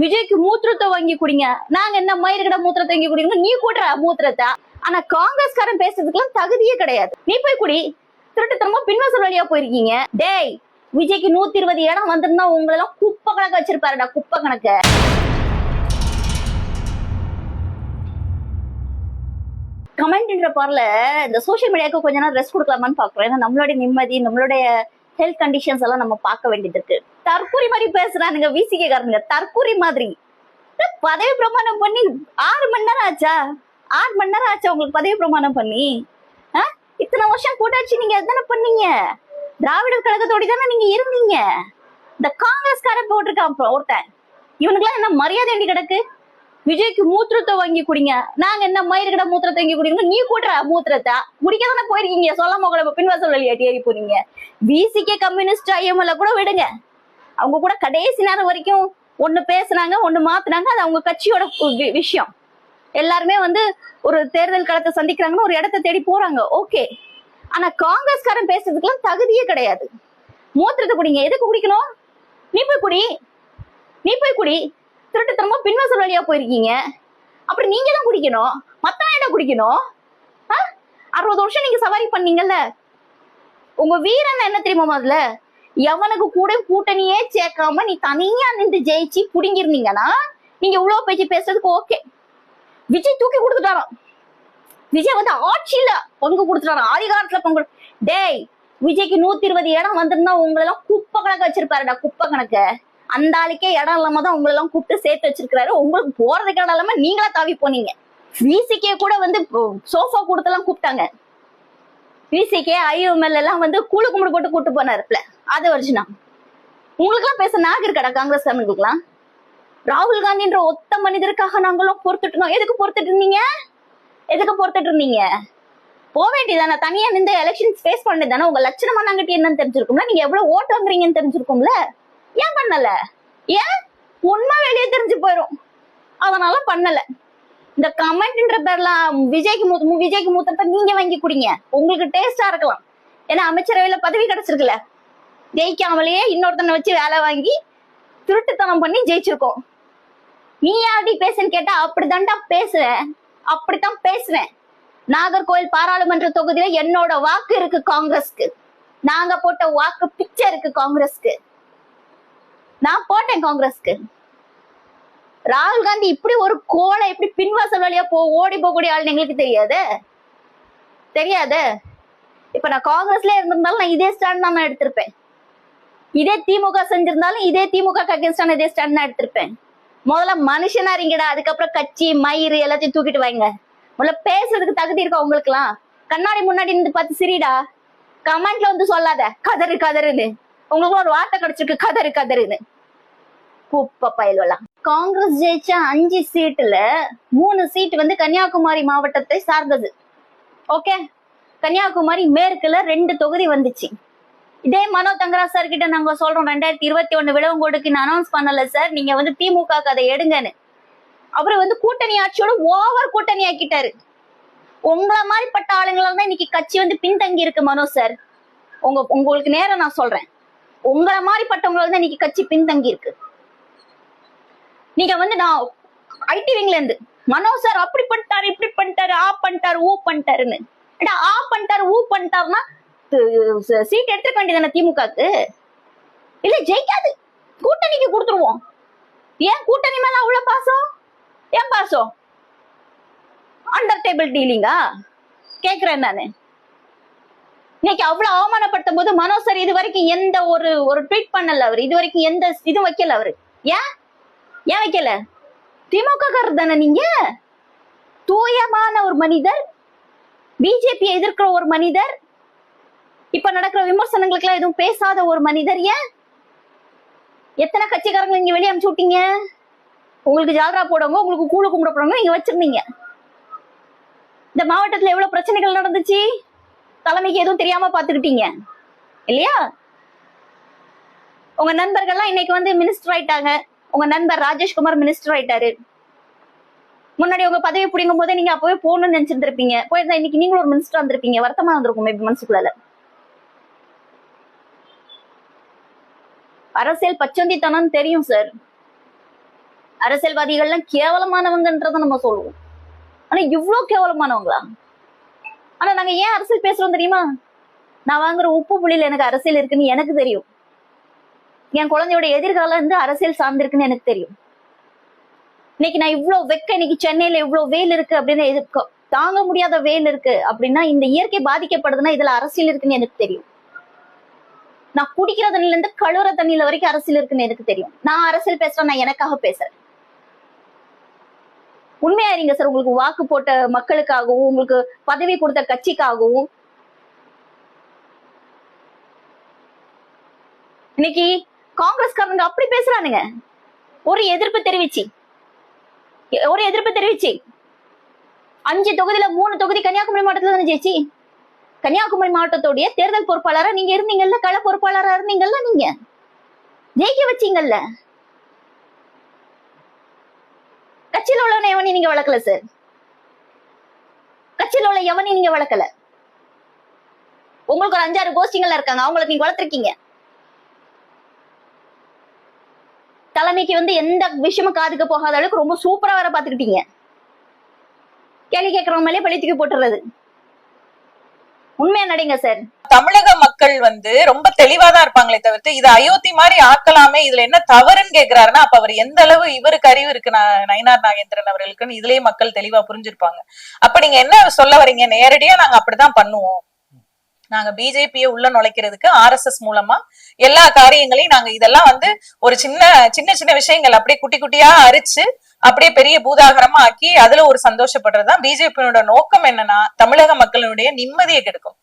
விஜய்க்கு மூத்திரத்தை வாங்கி குடிங்க. நாங்க என்ன மயிர்கிட்ட மூத்திரத்தை வாங்கி குடிக்கணும், நீ கூட்டுற மூத்திரத்தை. ஆனா காங்கிரஸ்காரன் பேசுறதுக்குலாம் தகுதியே கிடையாது. நீ போய் குடி. திருட்டுத்தனமா பின்வாசல் வழியா போயிருக்கீங்க. டேய், விஜய்க்கு 120 இடம் வந்திருந்தா உங்களை எல்லாம் குப்பை கணக்கு வச்சிருப்பாருடா, குப்பை கணக்கு. கமெண்ட்ன்ற பார்ல இந்த சோசியல் மீடியாவுக்கு கொஞ்ச நேரம் ரெஸ்ட் கொடுக்கலாமான்னு பாக்குறேன். ஏன்னா நம்மளுடைய நிம்மதி, நம்மளுடைய ஹெல்த் கண்டிஷன்ஸ் எல்லாம் நம்ம பார்க்க வேண்டியது இருக்கு. தற்கூரி மாதிரி பேசுறானுங்க விசிகே காரனுங்க, தற்கூரி மாதிரி. பதவி பிரமாணம் பண்ணி 6 மணி நேரம் ஆச்சா? 6 மணி நேரம் ஆச்சா உங்களுக்கு பதவி பிரமாணம் பண்ணி? இத்தனை வருஷம் கூட்டாட்சி நீங்க எதானே பண்ணீங்க? திராவிடர் கழகத்தோட தானே நீங்க இருந்தீங்க. இந்த காங்கிரஸ்காரன் போட்டிருக்கான் ஒருத்தன், இவனுக்குலாம் என்ன மரியாதை வேண்டி கிடக்கு? விஜய்க்கு மூத்திரத்தை வாங்கி குடிங்க. நாங்க என்ன மயிர்கிட்ட மூத்திரத்தை வாங்கி குடிக்கணும், நீ கூட்டுற மூத்திரத்தை. குடிக்க தானே போயிருக்கீங்க. சொல்லாம கூட பின்வாசல் வழியாட்டி ஏறி போறீங்க. விசிகே கம்யூனிஸ்ட் ஐஎம்எல்ல கூட விடுங்க, அவங்க கூட கடைசி நேரம் வரைக்கும் ஒண்ணு பேசுனாங்க, ஒண்ணு மாத்துனாங்க. அது அவங்க கட்சியோட விஷயம். எல்லாருமே ஒரு தேர்தல் களத்தை சந்திக்கிறாங்கன்னு ஒரு இடத்தை தேடி போறாங்க, ஓகே. ஆனா காங்கிரஸ்காரன் பேசுறதுக்குலாம் தகுதியே கிடையாது. மூத்திரத்தை குடிங்க. எதுக்கு குடிக்கணும்? நீ போய் குடி, நீ போய் குடி. திருட்டுத்தனமா பின்வாசல் வழியா போயிருக்கீங்க. அப்படி நீங்க தான் குடிக்கணும், மத்தவன் என்ன குடிக்கணும்? 60 வருஷம் நீங்க சவாரி பண்ணீங்கல்ல. உங்க வீரன் என்ன தெரியுமா? முதல்ல எவனுக்கு கூட கூட்டணியே சேர்க்காம நீ தனியா நின்று ஜெயிச்சு புடிங்கிருந்தீங்கன்னா நீங்க இவ்வளவு பேச்சு பேசுறதுக்கு ஓகே. விஜய் தூக்கி கொடுத்துட்டாராம். விஜய் ஆட்சியில பங்கு கொடுத்துட்டாராம், அதிகாரத்துல பங்கு. டேய், விஜய்க்கு 120 இடம் வந்திருந்தா உங்களை எல்லாம் குப்பை கணக்கு வச்சிருப்பாருடா, குப்பை கணக்கு. அந்த ஆளுக்கே இடம் இல்லாம தான் உங்களை எல்லாம் கூப்பிட்டு சேர்த்து வச்சிருக்காரு. உங்களுக்கு போறதுக்கு இடம் இல்லாம நீங்களா தாவி போனீங்க. விசிகே கூட சோஃபா கூடத்தெல்லாம் கூப்பிட்டாங்க. விசிகே ஐஎம்எல் எல்லாம் கூழு கும்பிடு போட்டு கூட்டு போனாருல, அதை வருஷனா உங்களுக்கு எல்லாம் பேச நாக இருக்கடா காங்கிரஸ்காரங்களுக்குலாம்? ராகுல் காந்தின்ற ஒத்த மனிதருக்காக நாங்களும் பொறுத்துட்டு இருந்தோம். எதுக்கு பொறுத்துட்டு இருந்தீங்க? எதுக்கு பொறுத்துட்டு இருந்தீங்க? போக வேண்டியதானே, தனியா நின்று எலெக்ஷன் ஃபேஸ் பண்ணதானே. உங்க லட்சணமா நாங்கிட்ட என்னன்னு தெரிஞ்சிருக்கும்ல, நீங்க எவ்வளவு ஓட்டு வாங்குறீங்கன்னு தெரிஞ்சிருக்கும்ல. ஏன் பண்ணல? ஏன்? உண்மை வெளியே தெரிஞ்சு போயிடும், அதனால பண்ணல. இந்த கமெண்ட்ன்ற பேர்லாம் விஜய்க்கு மூத்தத்தை நீங்க வாங்கி குடிங்க, உங்களுக்கு டேஸ்டா இருக்கலாம். ஏன்னா அமைச்சரவையில பதவி கிடைச்சிருக்குல்ல, ஜெயிக்காமலேயே இன்னொருத்தனை வச்சு வேலை வாங்கி திருட்டுத்தனம் பண்ணி ஜெயிச்சிருக்கோம். நீ யாரடி பேசுன்னு கேட்டா அப்படித்தான்டா பேசுவேன், அப்படித்தான் பேசுவேன். நாகர்கோவில் பாராளுமன்ற தொகுதியில என்னோட வாக்கு இருக்கு காங்கிரஸ்க்கு. நாங்க போட்ட வாக்கு பிச்சை இருக்கு காங்கிரஸ்க்கு. நான் போட்டேன் காங்கிரஸ்க்கு. ராகுல் காந்தி இப்படி ஒரு கோலை எப்படி பின்வாசல் வழியா ஓடி போகக்கூடிய ஆள் எங்களுக்கு தெரியாது, தெரியாது. இப்ப நான் காங்கிரஸ்ல இருந்திருந்தாலும் நான் இதே ஸ்டாண்ட் தான் நான் எடுத்திருப்பேன். இதே திமுக செஞ்சிருந்தாலும் இதே திமுக அகேன்ஸ்டான இதே ஸ்டாண்ட் தான் எடுத்திருப்பேன். முதல்ல மனுஷனா இருங்கடா, அதுக்கப்புறம் கட்சி மயிறு எல்லாத்தையும் தூக்கிட்டு வாங்க. முதல்ல பேசுறதுக்கு தகுதி இருக்கா உங்களுக்கு எல்லாம்? கண்ணாடி முன்னாடி இருந்து பார்த்து சிரிடா. கமெண்ட்ல சொல்லாத கதறு கதறுன்னு. உங்களுக்கு ஒரு வார்த்தை கிடைச்சிருக்கு, கதறு கதறுன்னு. குப்பை பயலாம். காங்கிரஸ் ஜெயிச்ச 5 சீட்டுல 3 சீட் கன்னியாகுமரி மாவட்டத்தை சார்ந்தது, ஓகே. கன்னியாகுமரி மேற்குல 2 தொகுதி வந்துச்சு. இதே மனோ தங்கராஜ் சார் கிட்ட நாங்க சொல்றோம், 2021 விளவங்கோடுக்கு அனௌன்ஸ் பண்ணல சார், நீங்க திமுக அதை எடுங்கன்னு. அவரு கூட்டணி ஆட்சியோட ஓவர் கூட்டணி ஆக்கிட்டாரு. உங்களை மாதிரி பட்ட ஆளுங்களால தான் இன்னைக்கு கட்சி பின்தங்கி இருக்கு மனோ சார். உங்களுக்கு நேரம் நான் சொல்றேன், உங்களை மாதிரி பட்டவங்களால தான் இன்னைக்கு கட்சி பின்தங்கி இருக்கு. நீங்க நான் ஐடி விங்ல இருந்து மனோ சார் அப்படி பண்ணிட்டாரு, இப்படி பண்ணிட்டாரு, ஆ பண்ணிட்டாரு, ஊ பண்ணிட்டாருன்னு. ஆ பண்ணிட்டாரு, ஊ பண்ணிட்டாருன்னா சீட் எடுத்துக்க வேண்டியதானே திமுகக்கு? இல்ல ஜெயிக்காது, கூட்டணிக்கு கொடுத்துருவோம். ஏன் கூட்டணி மேல அவ்வளவு பாசம்? ஏன் பாசம்? அண்டர் டேபிள் டீலிங்கா கேக்குறேன் நானு. இன்னைக்கு அவ்வளவு அவமானப்படுத்தும் போது மனோ சார் இது வரைக்கும் எந்த ஒரு ட்வீட் பண்ணல. அவரு இது வரைக்கும் எந்த இதுவும் வைக்கல. அவரு ஏன் வைக்கல? திமுக காரர் தானே நீங்க. தூயமான ஒரு மனிதர், பிஜேபியை எதிர்க்கிற ஒரு மனிதர், இப்ப நடக்கிற விமர்சனங்களுக்கு எல்லாம் எதுவும் பேசாத ஒரு மனிதர். ஏன் எத்தனை கட்சிக்காரங்களை நீங்க வெளியே அனுப்பிச்சு விட்டீங்க? உங்களுக்கு ஜால்ரா போடவங்க, உங்களுக்கு கூழு கும்பிட போறவங்க நீங்க வச்சிருந்தீங்க. இந்த மாவட்டத்துல எவ்வளவு பிரச்சனைகள் நடந்துச்சு, தலைமைக்கு எதுவும் தெரியாம பாத்துக்கிட்டீங்க இல்லையா? உங்க நண்பர்கள்லாம் இன்னைக்கு மினிஸ்டர் ஆயிட்டாங்க. உங்க நண்பர் ராஜேஷ்குமார் மினிஸ்டர் ஆயிட்டாரு. முன்னாடி உங்க பதவி பிடிக்கும் போதே நீங்க அப்பவே போகணும்னு நினைச்சிருந்திருப்பீங்க. போயிருந்தா இன்னைக்கு நீங்களும் ஒரு மினிஸ்டர் வந்திருப்பீங்க. வருத்தமா வந்திருக்கும் மேபி மனசுக்குள்ள. அரசியல் பச்சந்தித்தனம் தெரியும் சார். அரசியல்வாதிகள்லாம் கேவலமானவங்கன்றத நம்ம சொல்லுவோம். ஆனா இவ்வளவு கேவலமானவங்களா? ஆனா நாங்க ஏன் அரசியல் பேசுறோம் தெரியுமா? நான் வாங்குற உப்பு புளியில எனக்கு அரசியல் இருக்குன்னு எனக்கு தெரியும். என் குழந்தையோட எதிர்காலம் வந்து அரசியல் சார்ந்திருக்குன்னு எனக்கு தெரியும். இன்னைக்கு நான் இவ்வளவு இன்னைக்கு சென்னையில இவ்வளவு வெயில் இருக்கு அப்படின்னு தாங்க முடியாத வெயில் இருக்கு அப்படின்னா, இந்த இயற்கை பாதிக்கப்படுதுன்னா இதுல அரசியல் இருக்குன்னு எனக்கு தெரியும். நான் குடிக்கிற தண்ணில இருந்து கழுவுற தண்ணியில வரைக்கும் அரசியல் இருக்குன்னு எனக்கு தெரியும். நான் அரசியல் பேசுறேன், நான் எனக்காக பேசுறேன். உண்மையா இருங்க சார். உங்களுக்கு வாக்கு போட்ட மக்களுக்காகவும், உங்களுக்கு பதவி கொடுத்த கட்சிக்காகவும். இன்னைக்கு காங்கிரஸ்காரங்க அப்படி பேசுறானுங்க. ஒரு எதிர்ப்பு தெரிவிச்சு 5 தொகுதியில 3 தொகுதி கன்னியாகுமரி மாவட்டத்துல தானே ஜெயிச்சு. கன்னியாகுமரி மாவட்டத்துடைய தேர்தல் பொறுப்பாளரா நீங்க இருந்தீங்கல்ல, கள பொறுப்பாளரா இருந்தீங்கல்ல, நீங்க ஜெயிக்க வச்சீங்கல்ல. கட்சியில உள்ளவன எவனையும் நீங்க வளர்க்கல சார். கட்சியில உள்ள எவனையும் நீங்க வளர்க்கல. உங்களுக்கு ஒரு 5-6 கோஷ்டிகள் இருக்காங்க, அவங்களுக்கு நீங்க வளர்த்திருக்கீங்க. தலைமைக்கு வந்து எந்த விஷயமும் காதுக்கு போகாத அளவுக்கு ரொம்ப சூப்பரா வேற பாத்துக்கிட்டீங்க. கேள்வி கேட்கறவங்க மேலே பழித்துக்கு போட்டுறது. உண்மையா நடிங்க சார். தமிழக மக்கள் வந்து ரொம்ப தெளிவாதான் இருப்பாங்களே தவிர்த்து இது அயோத்தி மாதிரி ஆக்கலாமே, இதுல என்ன தவறுன்னு கேக்குறாருன்னா அப்ப அவர் எந்த அளவு இவருக்கு அறிவு இருக்கு நயினார் நாகேந்திரன் அவர்களுக்குன்னு இதுலயே மக்கள் தெளிவா புரிஞ்சிருப்பாங்க. அப்ப நீங்க என்ன சொல்ல வரீங்க? நேரடியா நாங்க அப்படிதான் பண்ணுவோம், நாங்க பிஜேபியை உள்ள நுழைக்கிறதுக்கு RSS மூலமா எல்லா காரியங்களையும் நாங்க இதெல்லாம் வந்து ஒரு சின்ன விஷயங்கள் அப்படியே குட்டி குட்டியா அரிச்சு அப்படியே பெரிய பூதாகரமா ஆக்கி அதுல ஒரு சந்தோஷப்படுறதுதான் பிஜேபியோட நோக்கம். என்னன்னா தமிழக மக்களுடைய நிம்மதியை கெடுக்கும்.